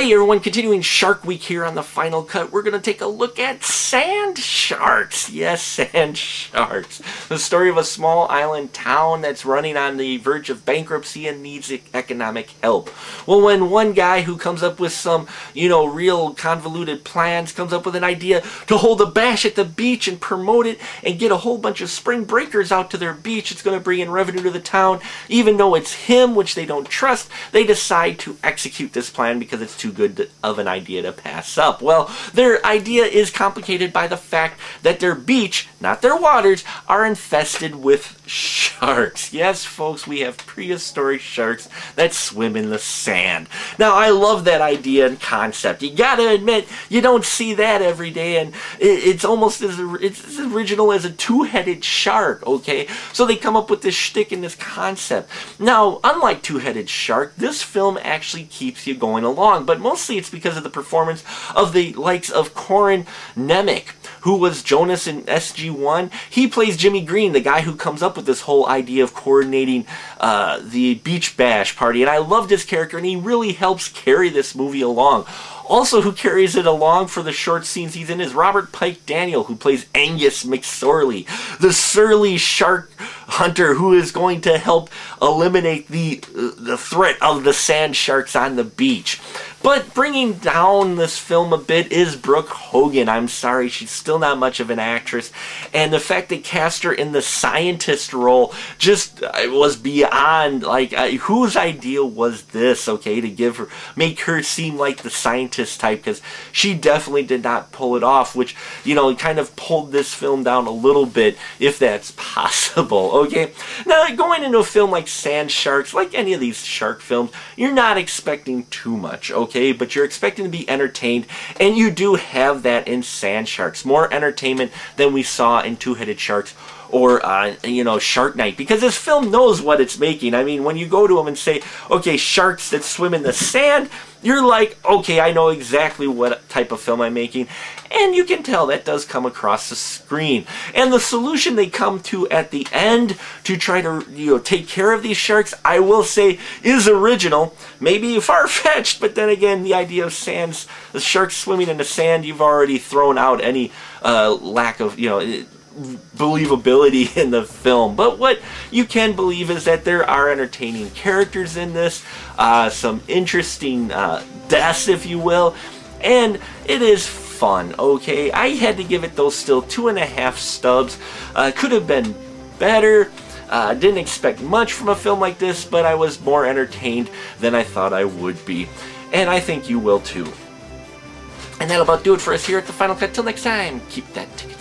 Hey everyone, continuing Shark Week here on the Final Cut, we're going to take a look at sand sharks. Yes, sand sharks. The story of a small island town that's running on the verge of bankruptcy and needs economic help. Well, when one guy who comes up with some, real convoluted plans, comes up with an idea to hold a bash at the beach and promote it and get a whole bunch of spring breakers out to their beach, it's going to bring in revenue to the town. Even though it's him, which they don't trust, they decide to execute this plan because it's too good of an idea to pass up. Well, their idea is complicated by the fact that their beach, not their waters, are infested with sharks. Yes, folks, we have prehistoric sharks that swim in the sand. Now, I love that idea and concept. You gotta admit, you don't see that every day, and it's almost as original as a two-headed shark, okay? So they come up with this shtick and this concept. Now, unlike Two-Headed Shark, this film actually keeps you going along, but mostly it's because of the performance of the likes of Corin Nemec, who was Jonas in SG-1. He plays Jimmy Green, the guy who comes up with this whole idea of coordinating the beach bash party, and I loved his character, and he really helps carry this movie along. Also, who carries it along for the short scenes he's in is Robert Pike Daniel, who plays Angus McSorley, the surly shark hunter who is going to help eliminate the threat of the sand sharks on the beach. But bringing down this film a bit is Brooke Hogan. I'm sorry, she's still not much of an actress. And the fact they cast her in the scientist role just was beyond, like, whose idea was this, okay, to make her seem like the scientist type, because she definitely did not pull it off, which, kind of pulled this film down a little bit, if that's possible, okay? Now, going into a film like Sand Sharks, like any of these shark films, you're not expecting too much, okay? But you're expecting to be entertained, and you do have that in Sand Sharks. More entertainment than we saw in Two-Headed Sharks or, Shark Night, because this film knows what it's making. I mean, when you go to them and say, okay, sharks that swim in the sand, you're like, okay, I know exactly what type of film I'm making, and you can tell that does come across the screen. And the solution they come to at the end to try to, take care of these sharks, I will say, is original. Maybe far-fetched, but then again, the idea of the sharks swimming in the sand, you've already thrown out any lack of, believability in the film. But what you can believe is that there are entertaining characters in this, some interesting deaths, if you will, and it is fun, okay? I had to give it those still 2.5 stubs. Could have been better. Didn't expect much from a film like this, but I was more entertained than I thought I would be, and I think you will too. And that'll about do it for us here at the Final Cut. Till next time, keep that ticket.